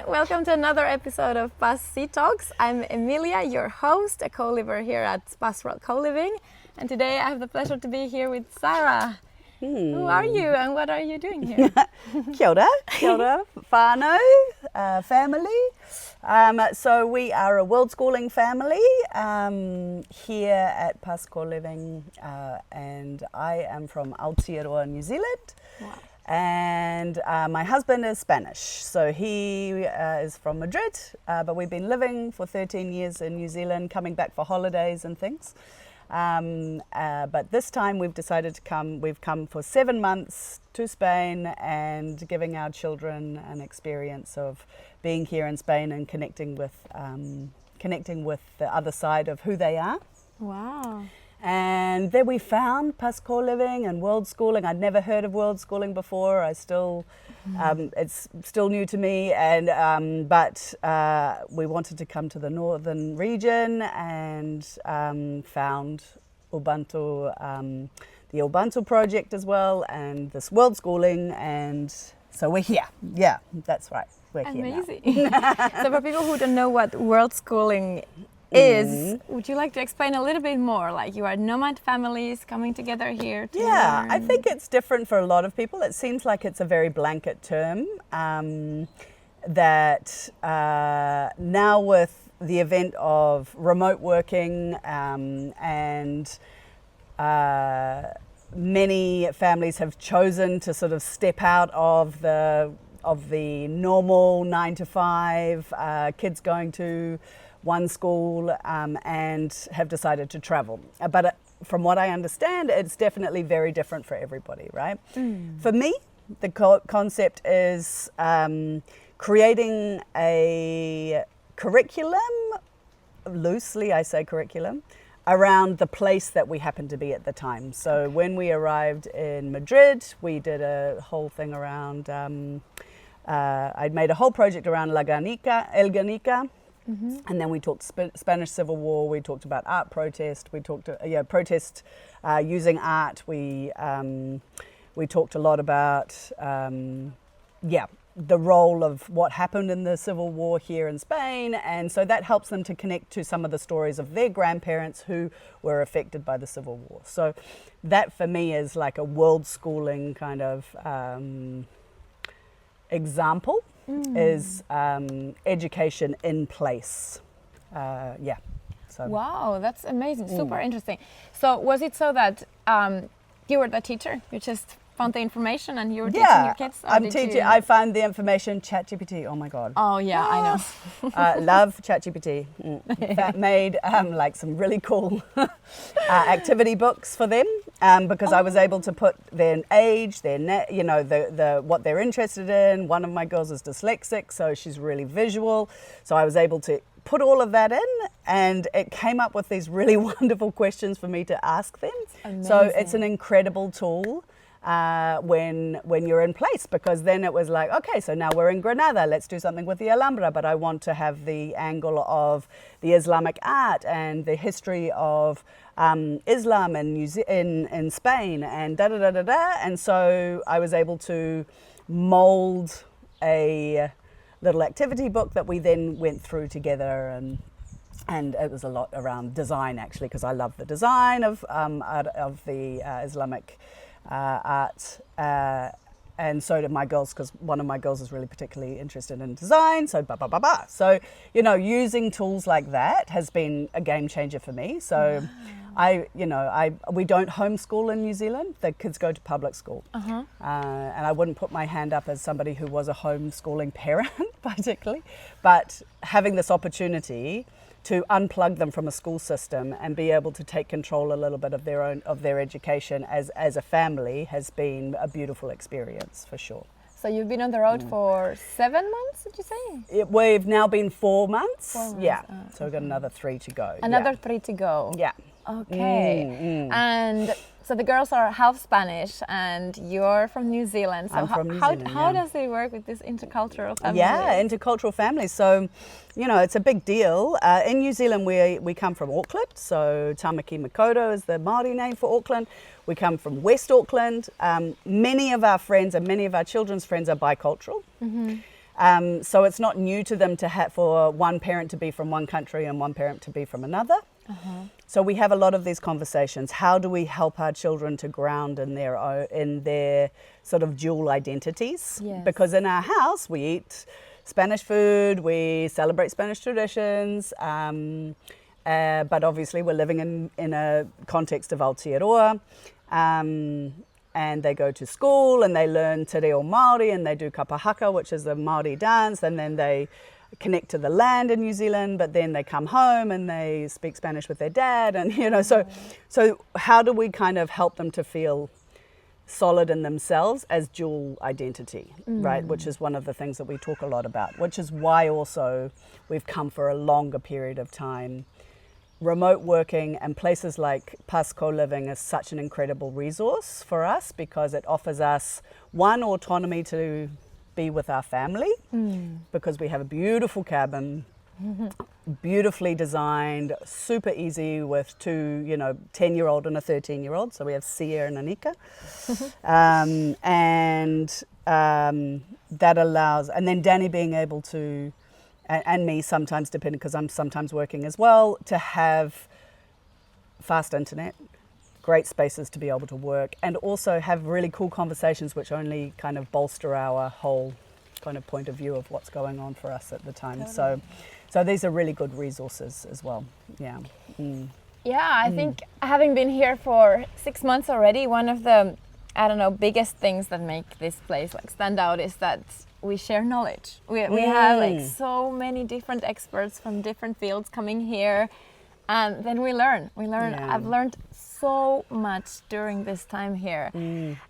welcome to another episode of PAS Seed Talks. I'm Emilia, your host, a co-liver here at PAS Coliving, and today I have the pleasure to be here with Sarah. Who are you and what are you doing here? Kia ora, whānau, family. So we are a world schooling family here at PAS Coliving, and I am from Aotearoa, New Zealand. Wow. And my husband is Spanish, so he is from Madrid, but we've been living for 13 years in New Zealand, coming back for holidays and things. But this time we've decided to come. We've come for 7 months to Spain and giving our children an experience of being here in Spain and connecting with the other side of who they are. Wow. And then we found PAS Coliving and world schooling. I'd never heard of world schooling before. I still, it's still new to me. And but we wanted to come to the northern region and found Ubuntu, the Ubuntu project as well, and this world schooling. And so we're here. Yeah, that's right. We're amazing. Here now. So for people who don't know what world schooling is, would you like to explain a little bit more? Like, you are nomad families coming together here to learn. I think it's different for a lot of people. It seems like it's a very blanket term that now with the event of remote working and many families have chosen to sort of step out of the normal 9 to 5, kids going to one school and have decided to travel. But from what I understand, it's definitely very different for everybody, right? For me, the concept is creating a curriculum, loosely I say curriculum, around the place that we happened to be at the time. So when we arrived in Madrid, we did a whole thing around, I'd made a whole project around El Guernica. And then we talked Spanish Civil War. We talked about art protest. We talked protest using art. We talked a lot about the role of what happened in the Civil War here in Spain, and so that helps them to connect to some of the stories of their grandparents who were affected by the Civil War. So that for me is like a world schooling kind of example. Is education in place. So. Wow, that's amazing, super interesting. So was it so that you were the teacher? You just found the information and you were teaching your kids? I'm teaching. I found the information, ChatGPT, oh my God. Oh yeah, I know. Love ChatGPT. That made like some really cool activity books for them because I was able to put their age, their what they're interested in. One of my girls is dyslexic, so she's really visual. So I was able to put all of that in, and it came up with these really wonderful questions for me to ask them. Amazing. So it's an incredible tool. When you're in place, because then it was like, okay, so now we're in Granada, let's do something with the Alhambra, but I want to have the angle of the Islamic art and the history of Islam in Spain and and so I was able to mold a little activity book that we then went through together, and it was a lot around design actually, because I love the design of the Islamic art, and so did my girls, because one of my girls is really particularly interested in design. So So using tools like that has been a game changer for me. So we don't homeschool in New Zealand. The kids go to public school, and I wouldn't put my hand up as somebody who was a homeschooling parent particularly, but having this opportunity to unplug them from a school system and be able to take control a little bit of their education as a family has been a beautiful experience for sure. So you've been on the road for 7 months, did you say? We've now been 4 months. 4 months. Yeah. So we've got another 3 to go. Another 3 to go. Yeah. Okay. And so the girls are half Spanish and you're from New Zealand. So I'm from New Zealand, how does it work with this intercultural family? Yeah, intercultural families. So, it's a big deal. In New Zealand, we come from Auckland. So Tamaki Makaurau is the Māori name for Auckland. We come from West Auckland. Many of our friends and many of our children's friends are bicultural. So it's not new to them for one parent to be from one country and one parent to be from another. So we have a lot of these conversations. How do we help our children to ground in their sort of dual identities? Yes. Because in our house we eat Spanish food, we celebrate Spanish traditions, but obviously we're living in a context of Aotearoa, and they go to school and they learn te reo Māori and they do kapahaka, which is the Māori dance, and then they connect to the land in New Zealand, but then they come home and they speak Spanish with their dad, and so how do we kind of help them to feel solid in themselves as dual identity, right? Which is one of the things that we talk a lot about, which is why also we've come for a longer period of time. Remote working and places like PAS Coliving is such an incredible resource for us because it offers us one, autonomy to be with our family, because we have a beautiful cabin, beautifully designed, super easy with two, 10-year-old and a 13-year-old. So we have Sia and Anika. That allows, and then Danny being able to, and me sometimes, depending, because I'm sometimes working as well, to have fast internet, great spaces to be able to work, and also have really cool conversations which only kind of bolster our whole kind of point of view of what's going on for us at the time. Totally. So these are really good resources as well. Yeah. Yeah, I think having been here for 6 months already, one of the, biggest things that make this place stand out is that we share knowledge. We have so many different experts from different fields coming here, and then we learn. Yeah. I've learned so much during this time here.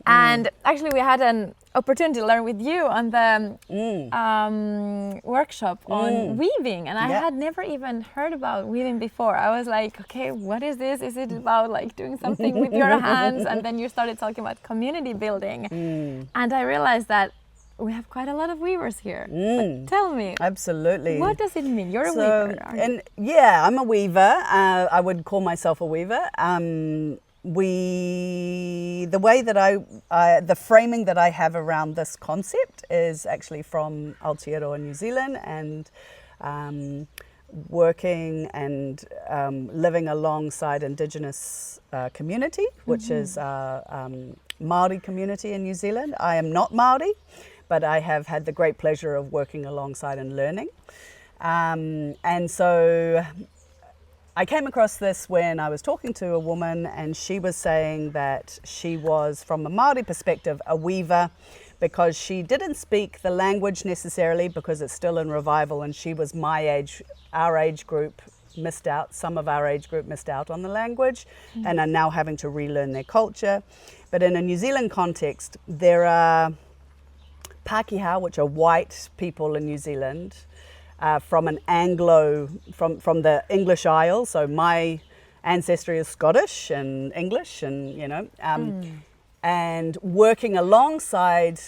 And actually we had an opportunity to learn with you on the workshop on weaving, and I had never even heard about weaving before. I was like, okay, what is this? Is it about doing something with your hands? And then you started talking about community building, and I realized that we have quite a lot of weavers here. But tell me. Absolutely. What does it mean? You're a weaver, aren't you? Yeah, I'm a weaver. I would call myself a weaver. The way that the framing that I have around this concept is actually from Aotearoa, New Zealand, and working and living alongside Indigenous community, which is Māori community in New Zealand. I am not Māori, but I have had the great pleasure of working alongside and learning. And so I came across this when I was talking to a woman, and she was saying that she was, from a Māori perspective, a weaver, because she didn't speak the language necessarily because it's still in revival, and she was my age, our age group missed out, some of our age group missed out on the language and are now having to relearn their culture. But in a New Zealand context, there are Pākehā, which are white people in New Zealand, from an Anglo, from the English Isles. So my ancestry is Scottish and English, and and working alongside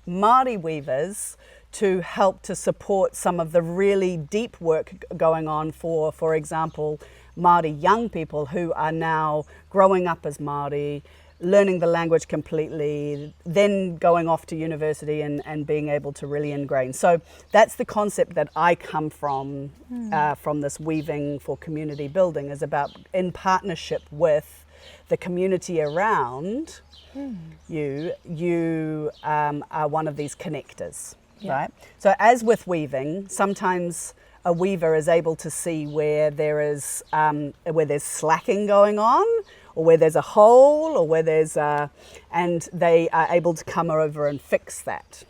Māori weavers to help to support some of the really deep work going on for example, Māori young people who are now growing up as Māori, learning the language completely, then going off to university and being able to really ingrain. So that's the concept that I come from this weaving for community building, is about in partnership with the community around you are one of these connectors, right? So as with weaving, sometimes a weaver is able to see where there's slacking going on, or where there's a hole, or where there's and they are able to come over and fix that.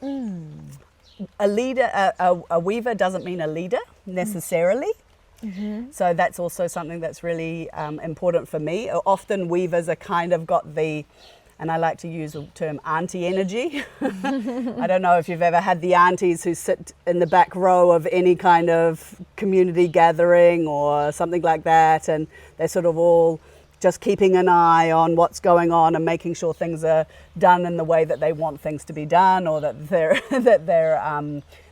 A leader, a weaver doesn't mean a leader necessarily. So that's also something that's really important for me. Often weavers are kind of got the, and I like to use the term auntie energy. I don't know if you've ever had the aunties who sit in the back row of any kind of community gathering or something like that, and they're sort of all just keeping an eye on what's going on and making sure things are done in the way that they want things to be done, or that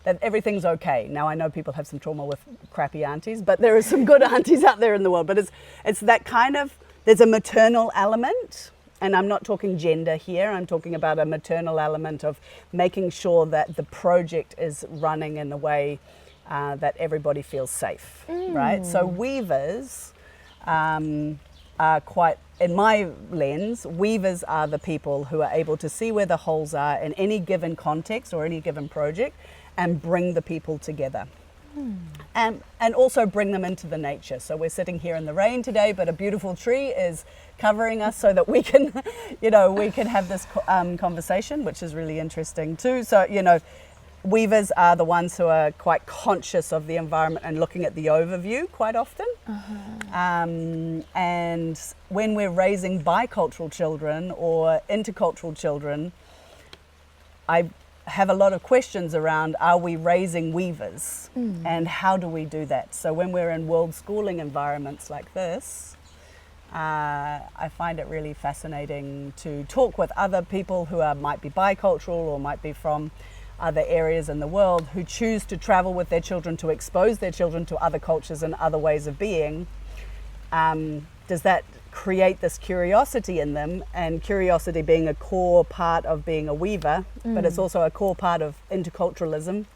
that everything's okay. Now I know people have some trauma with crappy aunties, but there are some good aunties out there in the world. But it's that kind of, there's a maternal element and I'm not talking gender here, I'm talking about a maternal element of making sure that the project is running in a way that everybody feels safe, right? So weavers are quite, in my lens, weavers are the people who are able to see where the holes are in any given context or any given project and bring the people together. And also bring them into the nature. So we're sitting here in the rain today, but a beautiful tree is covering us so that we can, we can have this conversation, which is really interesting too. So, weavers are the ones who are quite conscious of the environment and looking at the overview quite often. And when we're raising bicultural children or intercultural children, I have a lot of questions around, are we raising weavers and how do we do that? So when we're in world schooling environments like this, I find it really fascinating to talk with other people who might be bicultural or might be from other areas in the world who choose to travel with their children to expose their children to other cultures and other ways of being. Does that create this curiosity in them? And curiosity being a core part of being a weaver, but it's also a core part of interculturalism,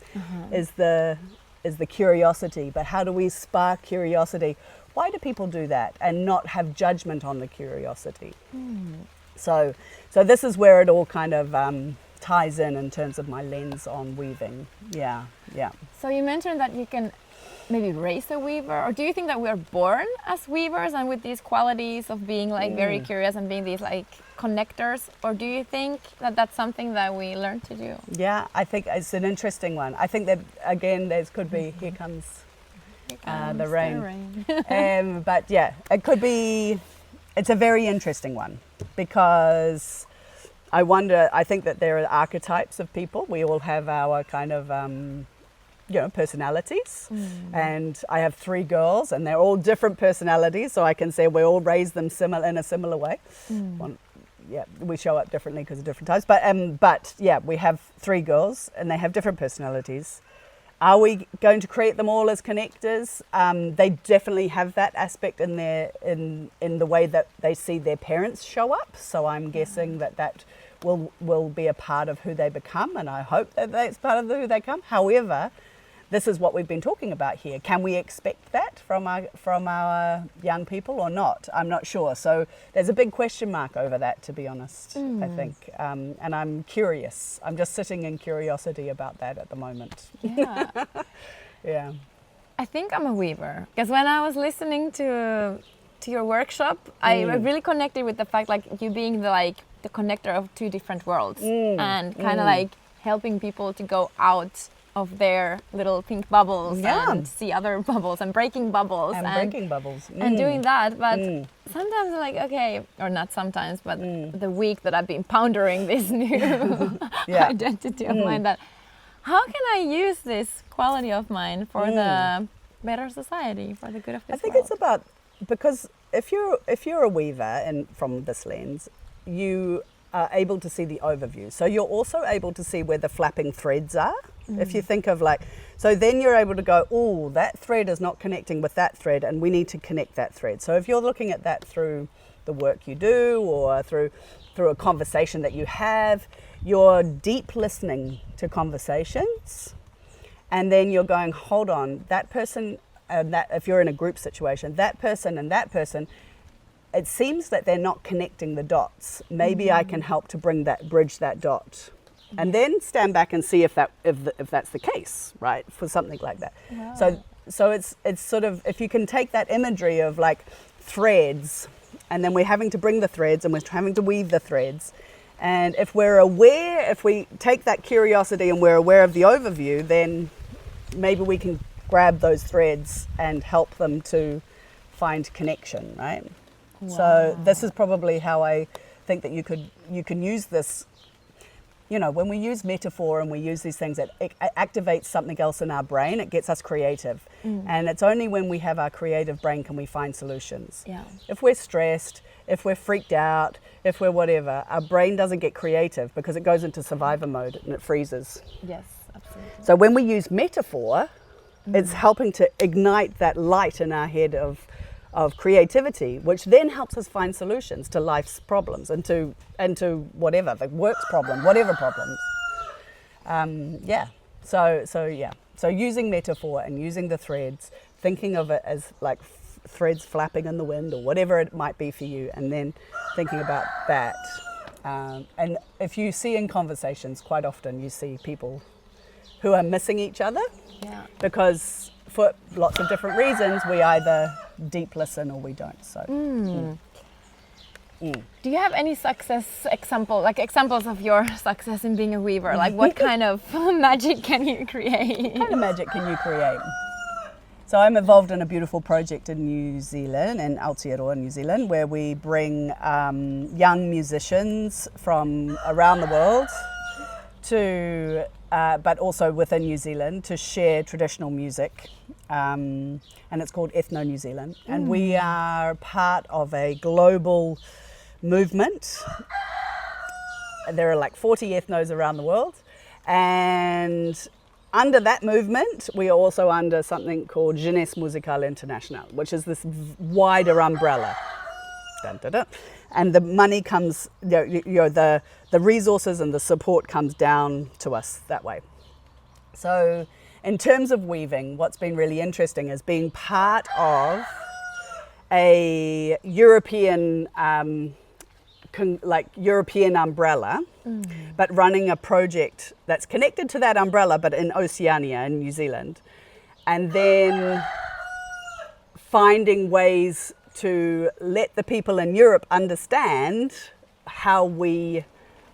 is the curiosity. But how do we spark curiosity? Why do people do that and not have judgment on the curiosity? So this is where it all kind of ties in terms of my lens on weaving. Yeah. So you mentioned that you can maybe raise a weaver, or do you think that we're born as weavers and with these qualities of being like very curious and being these like connectors, or do you think that that's something that we learn to do? Yeah, I think it's an interesting one. I think that again there could be here comes the rain. But yeah, it could be. It's a very interesting one because I think that there are archetypes of people. We all have our kind of personalities, and I have 3 girls and they're all different personalities, so I can say we all raise them in a similar way. We show up differently because of different types, but we have 3 girls and they have different personalities. Are we going to create them all as connectors? They definitely have that aspect in the way that they see their parents show up, so I'm guessing that will be a part of who they become, and I hope that that's part of who they become. However, this is what we've been talking about here. Can we expect that from our young people or not? I'm not sure. So there's a big question mark over that, to be honest, I think. And I'm curious. I'm just sitting in curiosity about that at the moment. Yeah. Yeah. I think I'm a weaver, because when I was listening to your workshop, I really connected with the fact like you being the connector of 2 different worlds and kind of like helping people to go out of their little pink bubbles and see other bubbles and breaking bubbles and doing that. But sometimes I'm like, okay, or not sometimes, but the week that I've been pondering this new identity of mine, that how can I use this quality of mine for the better society, for the good of this world? I think it's about, because if you're a weaver, and from this lens, you are able to see the overview. So you're also able to see where the flapping threads are. If you think of so then you're able to go, oh, that thread is not connecting with that thread and we need to connect that thread. So if you're looking at that through the work you do or through a conversation that you have, you're deep listening to conversations, and then you're going, hold on, that person, that if you're in a group situation, that person and that person, it seems that they're not connecting the dots. Maybe I can help to bridge that dot. And then stand back and see if that's the case, right? For something like that. Wow. So it's sort of, if you can take that imagery of like threads, and then we're having to bring the threads and we're having to weave the threads. And if we take that curiosity and we're aware of the overview, then maybe we can grab those threads and help them to find connection, right? Wow. So this is probably how I think that you can use this. When we use metaphor and we use these things, it activates something else in our brain. It gets us creative. And it's only when we have our creative brain can we find solutions. Yeah. If we're stressed, if we're freaked out, if we're whatever, our brain doesn't get creative because it goes into survivor mode and it freezes. Yes, absolutely. So when we use metaphor, it's helping to ignite that light in our head of creativity, which then helps us find solutions to life's problems and to whatever, the work's problem, whatever problems. So using metaphor and using the threads, thinking of it as like threads flapping in the wind or whatever it might be for you, and then thinking about that. And if you see in conversations, quite often you see people who are missing each other because for lots of different reasons we either deep listen or we don't. So. Do you have any examples of your success in being a weaver? Like what kind of magic can you create? What kind of magic can you create? So I'm involved in a beautiful project in New Zealand, in Aotearoa, New Zealand, where we bring young musicians from around the world to, but also within New Zealand, to share traditional music. And it's called Ethno New Zealand. And we are part of a global movement. There are like 40 ethnos around the world. And under that movement, we are also under something called Jeunesse Musicale Internationale, which is this wider umbrella. Dun, dun, dun. And the money comes, the resources and the support comes down to us that way. So in terms of weaving, what's been really interesting is being part of a European European umbrella, but running a project that's connected to that umbrella, but in Oceania, in New Zealand, and then finding ways to let the people in Europe understand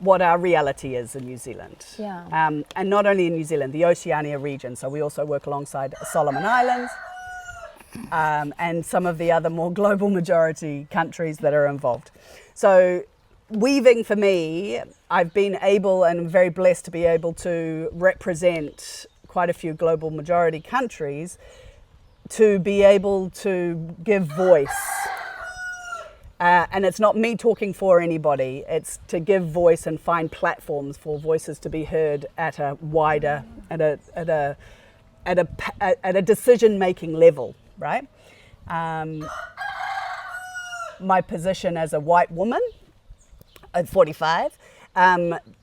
what our reality is in New Zealand. And not only in New Zealand, the Oceania region. So we also work alongside Solomon Islands and some of the other more global majority countries that are involved. So weaving for me, I've been able and I'm very blessed to be able to represent quite a few global majority countries to be able to give voice. And it's not me talking for anybody, it's to give voice and find platforms for voices to be heard at a wider, at a decision-making level, right? My position as a white woman at 45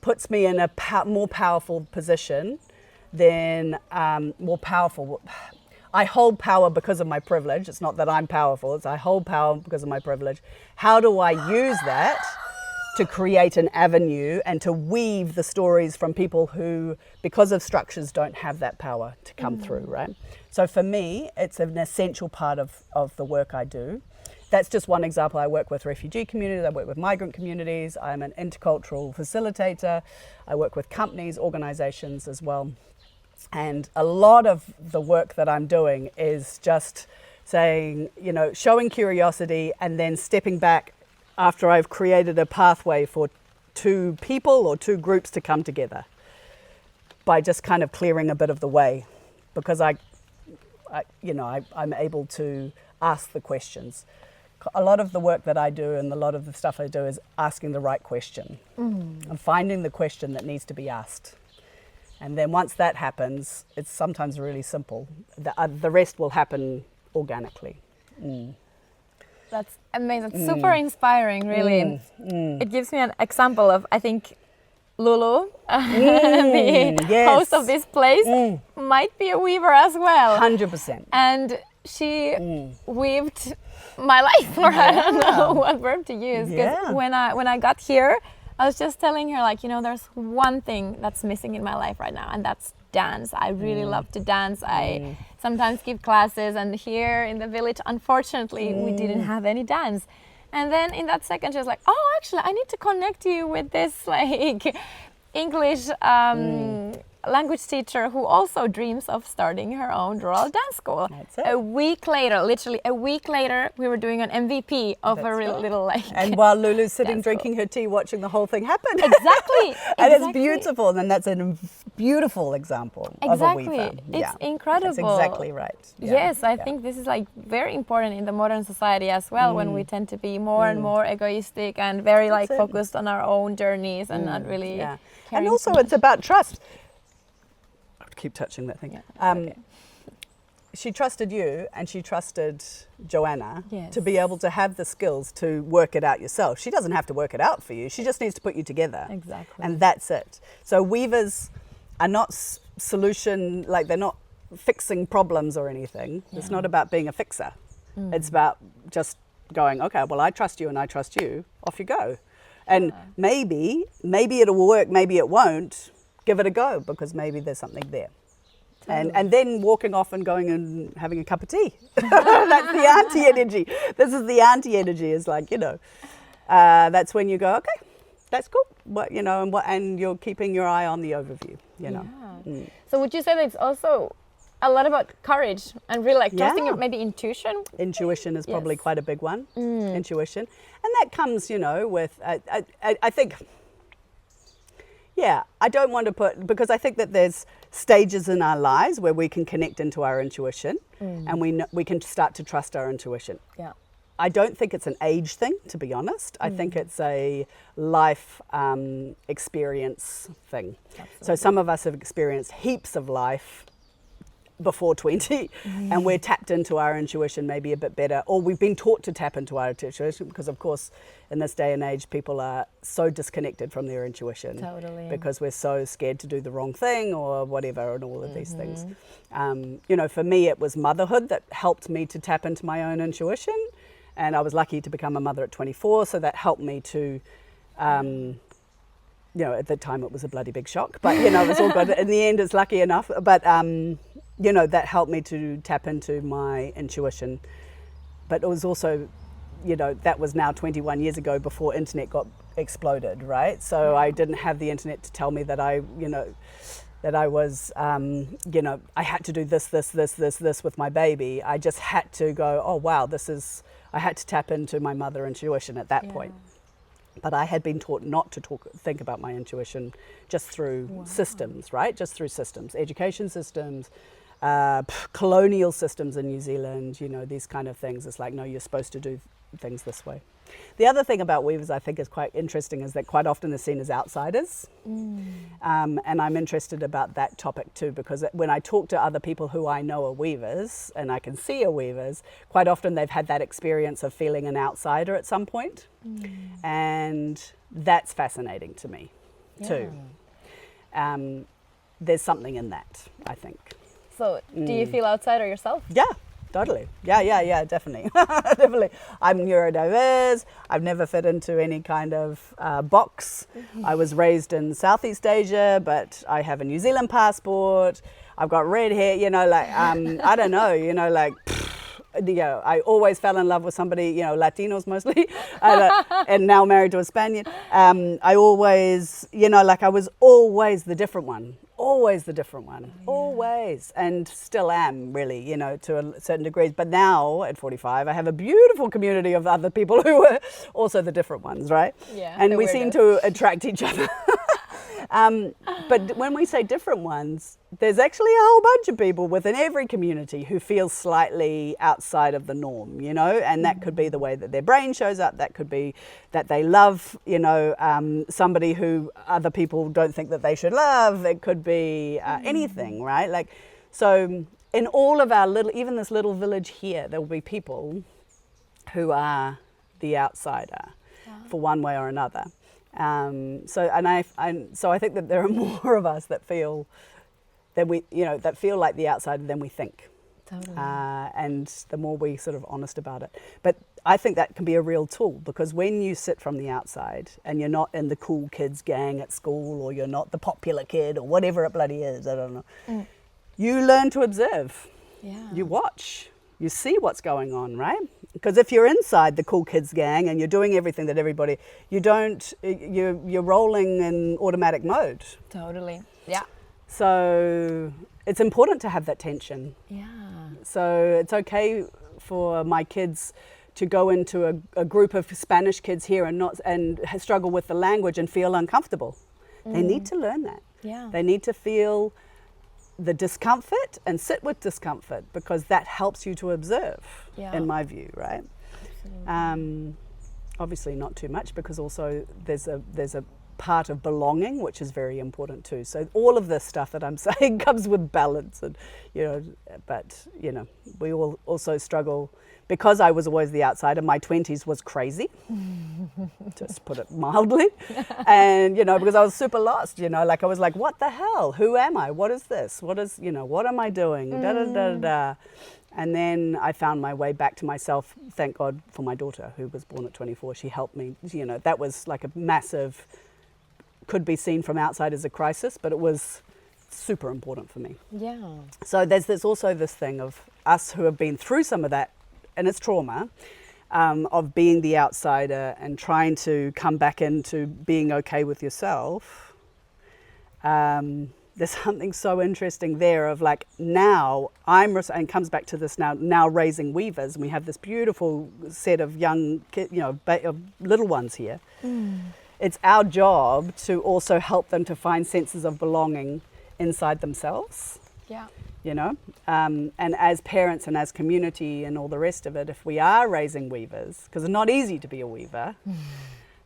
puts me in a more powerful position than I hold power because of my privilege. It's not that I'm powerful, it's I hold power because of my privilege. How do I use that to create an avenue and to weave the stories from people who, because of structures, don't have that power to come through, right? So for me, it's an essential part of the work I do. That's just one example. I work with refugee communities, I work with migrant communities, I'm an intercultural facilitator, I work with companies, organizations as well. And a lot of the work that I'm doing is just saying, showing curiosity and then stepping back after I've created a pathway for two people or two groups to come together by just kind of clearing a bit of the way, because I'm able to ask the questions. A lot of the work that I do and a lot of the stuff I do is asking the right question and finding the question that needs to be asked. And then once that happens, it's sometimes really simple. The rest will happen organically. That's amazing. It's super inspiring, really. It gives me an example of, I think, Lulu, the host of this place, might be a weaver as well. 100%. And she weaved my life, or I don't know what verb to use. Because when I got here, I was just telling her, there's one thing that's missing in my life right now, and that's dance. I really love to dance. I sometimes give classes, and here in the village, unfortunately, we didn't have any dance. And then in that second, she was like, oh, actually, I need to connect you with this English language teacher who also dreams of starting her own rural dance school. A week later, literally a week later, we were doing an MVP of a little and while Lulu's sitting drinking her tea, watching the whole thing happen. Exactly. And it's beautiful, and that's a beautiful example of a weaver. It's incredible. That's exactly right. Yes, I think this is very important in the modern society as well, when we tend to be more and more egoistic and very focused on our own journeys and not really and also it's about trust. Keep touching that thing. she trusted you and she trusted Joanna Yes. to be able to have the skills to work it out yourself. She doesn't have to work it out for you. She just needs to put you together. Exactly. And that's it. So weavers are not solution, like they're not fixing problems or anything. Yeah. It's not about being a fixer. It's about just going, okay, well, I trust you and I trust you. Off you go. And maybe it'll work, maybe it won't. Give it a go, because maybe there's something there. Totally. And then walking off and going and having a cup of tea. That's the auntie energy. This is the auntie energy. Is like, that's when you go, okay, that's cool. And you're keeping your eye on the overview, Yeah. So would you say that it's also a lot about courage and really like trusting your maybe intuition? Intuition is probably Yes. quite a big one. Intuition. And that comes, with, I think, I don't want to because I think that there's stages in our lives where we can connect into our intuition and we can start to trust our intuition. Yeah. I don't think it's an age thing, to be honest. I think it's a life experience thing. Absolutely. So some of us have experienced heaps of life before 20 and we're tapped into our intuition maybe a bit better, or we've been taught to tap into our intuition, because of course in this day and age people are so disconnected from their intuition. Totally. Because we're so scared to do the wrong thing or whatever, and all of these things. For me it was motherhood that helped me to tap into my own intuition, and I was lucky to become a mother at 24, so that helped me to at the time it was a bloody big shock, but it was all good. In the end it's lucky enough, but that helped me to tap into my intuition. But it was also, that was now 21 years ago, before internet got exploded, right? So I didn't have the internet to tell me that I was, I had to do this with my baby. I just had to go, oh wow, I had to tap into my mother intuition at that point. But I had been taught not to think about my intuition just through systems, right? Just through systems, education systems, colonial systems in New Zealand, these kind of things. It's like, no, you're supposed to do things this way. The other thing about weavers I think is quite interesting is that quite often they're seen as outsiders. And I'm interested about that topic too, because when I talk to other people who I know are weavers and I can see are weavers, quite often they've had that experience of feeling an outsider at some point. And that's fascinating to me too. There's something in that, I think. So do you feel outsider yourself? Yeah, totally. Yeah, definitely. Definitely. I'm neurodiverse. I've never fit into any kind of box. I was raised in Southeast Asia, but I have a New Zealand passport. I've got red hair, I don't know, I always fell in love with somebody, Latinos mostly, and now married to a Spaniard. I always, I was always the different one. Always the different one, always, and still am really, to a certain degree. But now at 45, I have a beautiful community of other people who are also the different ones, right? Yeah. And we seem to attract each other. But when we say different ones, there's actually a whole bunch of people within every community who feel slightly outside of the norm, and that could be the way that their brain shows up. That could be that they love, somebody who other people don't think that they should love. It could be anything, right? So in all of our even this little village here, there will be people who are the outsider for one way or another. So I think that there are more of us that feel that that feel like the outsider than we think. Totally. And the more we sort of honest about it. But I think that can be a real tool, because when you sit from the outside and you're not in the cool kids gang at school, or you're not the popular kid, or whatever it bloody is, I don't know. You learn to observe. Yeah. You watch. You see what's going on, right? Because if you're inside the cool kids gang and you're doing everything that everybody, you're rolling in automatic mode. Totally. Yeah. So it's important to have that tension. Yeah. So it's okay for my kids to go into a group of Spanish kids here and struggle with the language and feel uncomfortable. They need to learn that. Yeah. They need to feel the discomfort and sit with discomfort, because that helps you to observe, in my view, right? Obviously not too much, because also there's a part of belonging, which is very important too. So all of this stuff that I'm saying comes with balance, and but we all also struggle. Because I was always the outsider, my 20s was crazy, just put it mildly. And, because I was super lost, like I was like, what the hell? Who am I? What is this? What am I doing? Da, da, da, da. And then I found my way back to myself. Thank God for my daughter, who was born at 24. She helped me. That was like a massive, could be seen from outside as a crisis, but it was super important for me. Yeah. So there's also this thing of us who have been through some of that, and it's trauma, of being the outsider and trying to come back into being okay with yourself. There's something so interesting there of like, now and comes back to this now raising weavers, and we have this beautiful set of young little ones here. It's our job to also help them to find senses of belonging inside themselves. Yeah. And as parents and as community and all the rest of it, if we are raising weavers, because it's not easy to be a weaver,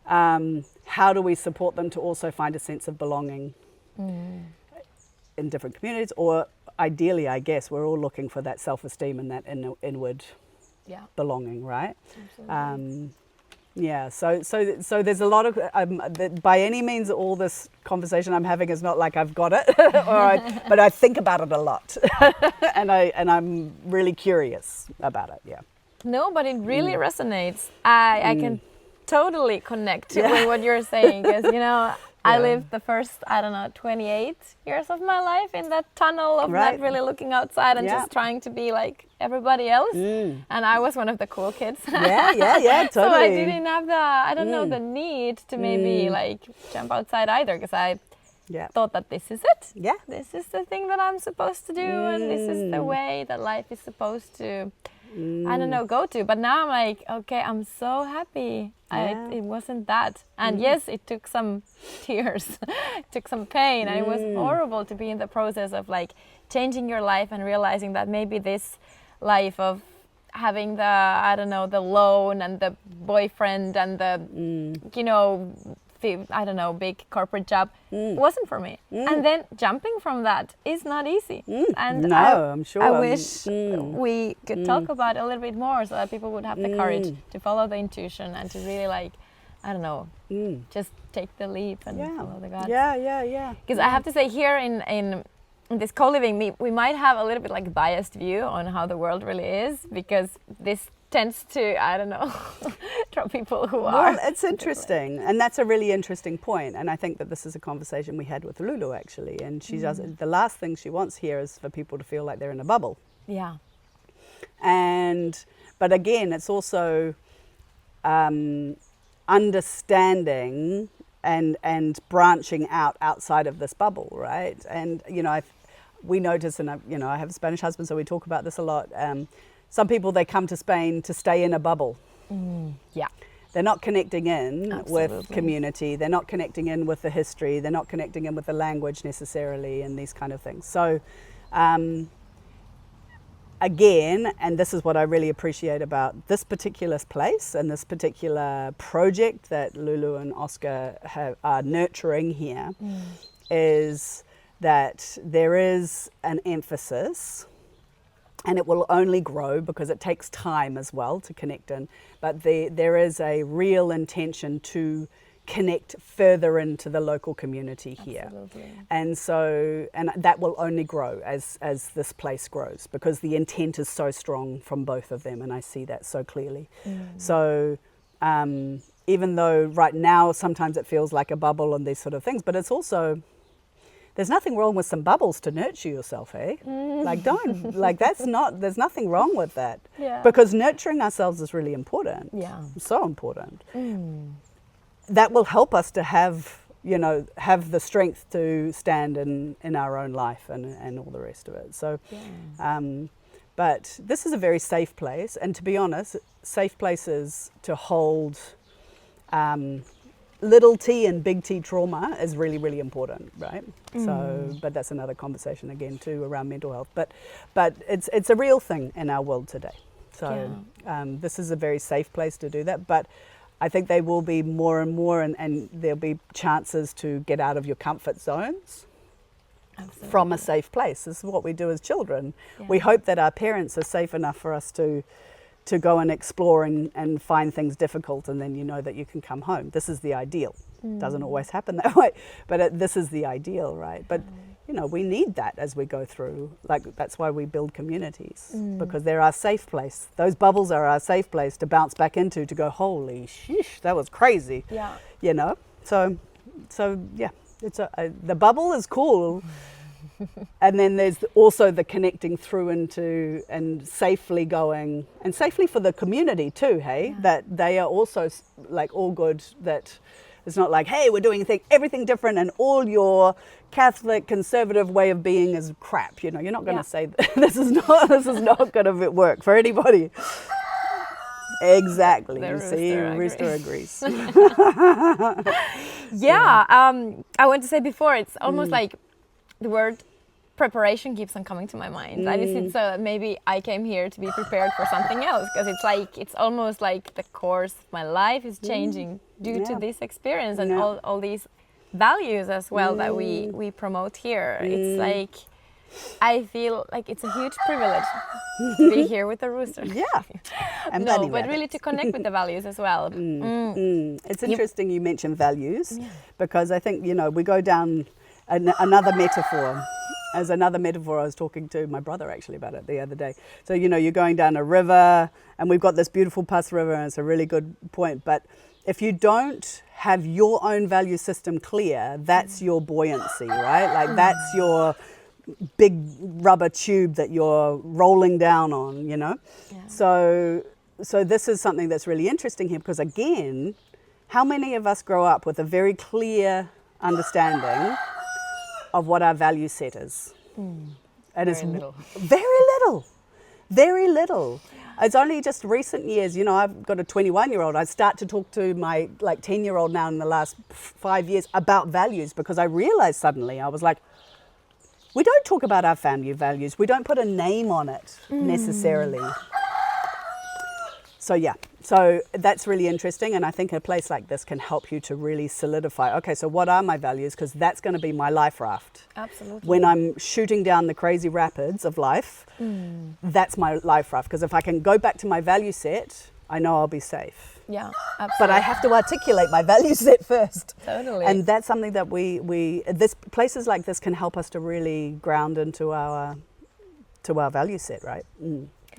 how do we support them to also find a sense of belonging in different communities? Or ideally, I guess, we're all looking for that self-esteem and that inward belonging, right? Absolutely. So there's a lot of, by any means, all this conversation I'm having is not like I've got it, but I think about it a lot, and I'm really curious about it. Yeah. No, but it really resonates. I can totally connect with what you're saying, because I lived the first 28 years of my life in that tunnel of not really looking outside and just trying to be like everybody else. And I was one of the cool kids. Totally. So I didn't have the need to maybe like jump outside either, because I thought that this is it. Yeah. This is the thing that I'm supposed to do, and this is the way that life is supposed to go to. But now I'm like, okay, I'm so happy. It wasn't that. And yes, it took some tears, it took some pain, and it was horrible to be in the process of like changing your life and realizing that maybe this life of having the loan and the boyfriend and the, big corporate job wasn't for me. And then jumping from that is not easy. And I'm sure. I wish we could talk about it a little bit more, so that people would have the courage to follow the intuition and to really just take the leap and follow the guts. Yeah. Because I have to say, here in this co-living, we might have a little bit like biased view on how the world really is, because this tends to, draw people who are. Well, it's interesting, and that's a really interesting point. And I think that this is a conversation we had with Lulu actually, and she does, the last thing she wants here is for people to feel like they're in a bubble. Yeah. But again, it's also understanding and branching outside of this bubble, right? And we notice, and I have a Spanish husband, so we talk about this a lot. Some people, they come to Spain to stay in a bubble. Yeah. They're not connecting in Absolutely. with community. They're not connecting in with the history. They're not connecting in with the language necessarily, and these kind of things. So again, and this is what I really appreciate about this particular place and this particular project that Lulu and Oscar are nurturing here, is that there is an emphasis, and it will only grow because it takes time as well to connect in, but there is a real intention to connect further into the local community here. Absolutely. And that will only grow as this place grows, because the intent is so strong from both of them, and I see that so clearly. So even though right now sometimes it feels like a bubble and these sort of things, but it's also, there's nothing wrong with some bubbles to nurture yourself, eh? There's nothing wrong with that. Yeah. Because nurturing ourselves is really important. Yeah. So important. That will help us to have the strength to stand in our own life and all the rest of it. So, but this is a very safe place, and to be honest, safe places to hold little t and big T trauma is really, really important, right? So, but that's another conversation again too around mental health. But it's a real thing in our world today. So this is a very safe place to do that. But I think they will be more and more, and there'll be chances to get out of your comfort zones. Absolutely. From a safe place. This is what we do as children. Yeah. We hope that our parents are safe enough for us to go and explore and find things difficult, and then you know that you can come home. This is the ideal. Doesn't always happen that way, but this is the ideal, right? But you know, we need that as we go through. Like, that's why we build communities, because they're our safe place. Those bubbles are our safe place to bounce back into, to go, holy sheesh, that was crazy. Yeah. You know, so yeah. It's the bubble is cool, and then there's also the connecting through into and safely going, and safely for the community too, hey? Yeah. That they are also like all good, that it's not like, hey, we're doing everything different and all your Catholic conservative way of being is crap. You know, you're not going to say that. This is not going to work for anybody. Exactly. The Rooster agrees. Yeah. I want to say before, it's almost like the word preparation keeps on coming to my mind. I just think so maybe I came here to be prepared for something else, because it's almost like the course of my life is changing due to this experience and all these values as well that we promote here. It's like, I feel like it's a huge privilege to be here with the rooster. Yeah. And no, but really to connect with the values as well. It's interesting you mention values, because I think, you know, we go down another metaphor. As another metaphor, I was talking to my brother actually about it the other day. So, you know, you're going down a river, and we've got this beautiful PAS river, and it's a really good point. But if you don't have your own value system clear, that's your buoyancy, right? Like, that's your big rubber tube that you're rolling down on, you know? Yeah. So this is something that's really interesting here, because again, how many of us grow up with a very clear understanding of what our value set is? And it's very little. It's only just recent years, you know, I've got a 21-year-old. I start to talk to my 10-year-old now in the last 5 years about values, because I realized suddenly, I was like, we don't talk about our family values. We don't put a name on it necessarily. So that's really interesting. And I think a place like this can help you to really solidify, okay, so what are my values? Because that's going to be my life raft. Absolutely. When I'm shooting down the crazy rapids of life, that's my life raft. Because if I can go back to my value set, I know I'll be safe. Yeah, absolutely. But I have to articulate my value set first. Totally. And that's something that places like this can help us to really ground into our value set, right?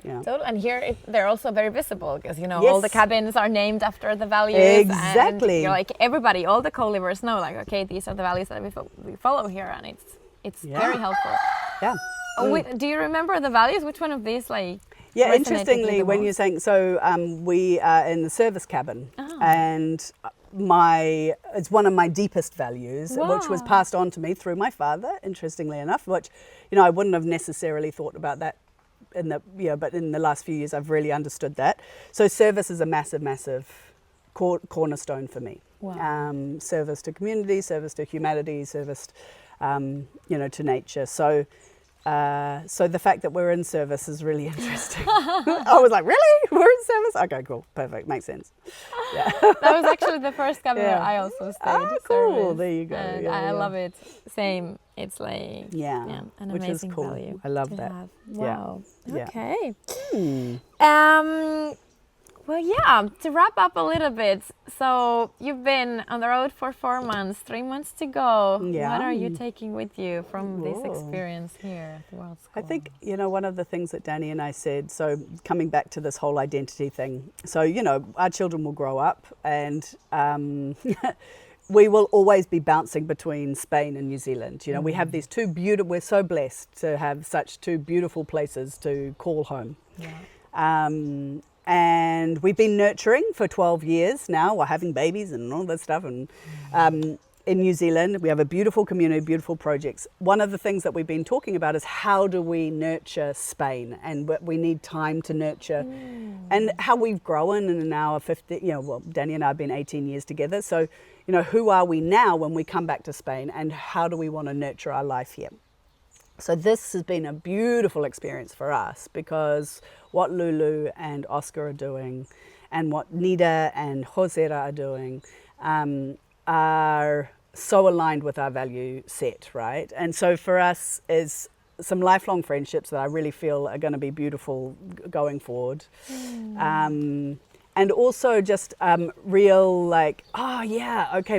Yeah. Totally. And here they're also very visible, because, you know, all the cabins are named after the values. Exactly. And you're like, everybody, all the co-livers know, like, okay, these are the values that we follow here, and it's very helpful. Yeah. Do you remember the values? Which one of these, like? Yeah, interestingly, when you're saying, so we are in the service cabin, and it's one of my deepest values, which was passed on to me through my father, interestingly enough, which, you know, I wouldn't have necessarily thought about that but in the last few years, I've really understood that. So service is a massive, massive cornerstone for me. Wow. Service to community, service to humanity, service, to nature. So the fact that we're in service is really interesting. I was like, really? We're in service? Okay, cool. Perfect. Makes sense. Yeah. That was actually the first cabin where I also stayed. Cool. Service. There you go. And I love it. Same. It's like an which amazing is cool. value. I love that. Have. Wow. Yeah. Okay. To wrap up a little bit, so you've been on the road for 4 months, 3 months to go. Yeah. What are you taking with you from this experience here at the World School? I think, you know, one of the things that Danny and I said, so coming back to this whole identity thing, so, you know, our children will grow up, and we will always be bouncing between Spain and New Zealand. You know, we have these we're so blessed to have such two beautiful places to call home. Yeah. And we've been nurturing for 12 years now. We're having babies and all that stuff. And in New Zealand, we have a beautiful community, beautiful projects. One of the things that we've been talking about is how do we nurture Spain, and we need time to nurture, and how we've grown in our 50, Danny and I have been 18 years together. So, you know, who are we now when we come back to Spain, and how do we want to nurture our life here? So this has been a beautiful experience for us, because what Lulu and Oscar are doing, and what Nida and Josera are doing are so aligned with our value set, right? And so for us is some lifelong friendships that I really feel are going to be beautiful going forward. And also just real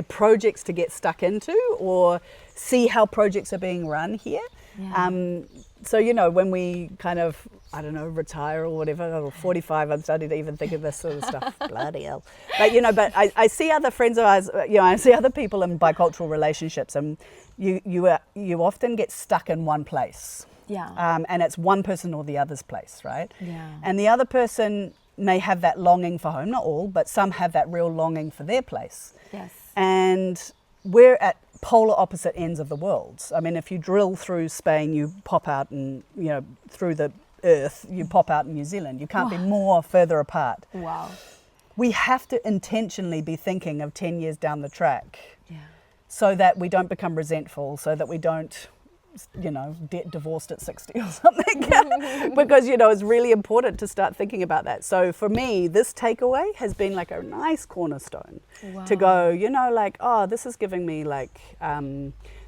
projects to get stuck into or see how projects are being run here. Yeah. So, when we kind of, retire or whatever, or 45, I'm starting to even think of this sort of stuff. Bloody hell. But, I see other friends of ours, I see other people in bicultural relationships, and you often get stuck in one place. Yeah. And it's one person or the other's place, right? Yeah. And the other person may have that longing for home, not all, but some have that real longing for their place. Yes. And we're at polar opposite ends of the world. I mean, if you drill through Spain, you pop out and, through the earth, you pop out in New Zealand. You can't be more further apart. Wow. We have to intentionally be thinking of 10 years down the track so that we don't become resentful, so that we don't, get divorced at 60 or something. Because, it's really important to start thinking about that. So for me, this takeaway has been like a nice cornerstone to go, this is giving me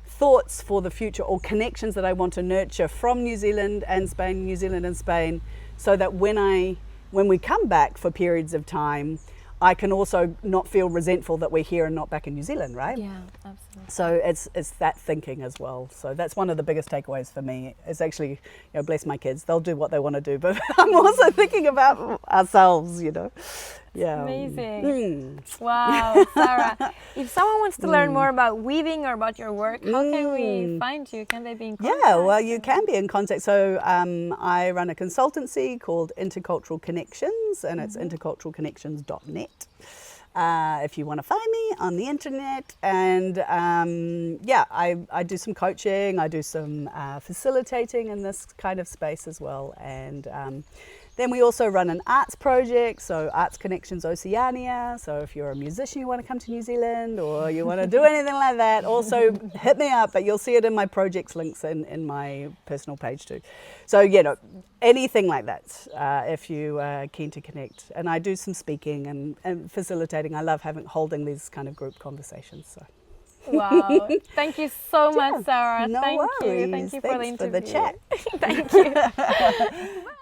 thoughts for the future or connections that I want to nurture from New Zealand and Spain, New Zealand and Spain, so that when we come back for periods of time, I can also not feel resentful that we're here and not back in New Zealand, right? Yeah, absolutely. So it's that thinking as well. So that's one of the biggest takeaways for me. Is actually, bless my kids, they'll do what they want to do, but I'm also thinking about ourselves, Yeah. Amazing. Wow, Sarah. If someone wants to learn more about weaving or about your work, how can we find you? Can they be in contact? Yeah, well, you can be in contact. So I run a consultancy called Intercultural Connections, and it's interculturalconnections.net. If you want to find me on the internet. And I do some coaching, I do some facilitating in this kind of space as well. And then we also run an arts project, so Arts Connections Oceania. So if you're a musician, you want to come to New Zealand or you want to do anything like that, also hit me up. But you'll see it in my projects links in my personal page too. So, anything like that, if you are keen to connect. And I do some speaking and facilitating. I love holding these kind of group conversations. So. Wow. Thank you so much, Sarah. No Thank worries. you. Thank you for the Thanks interview. for the chat. Thank you.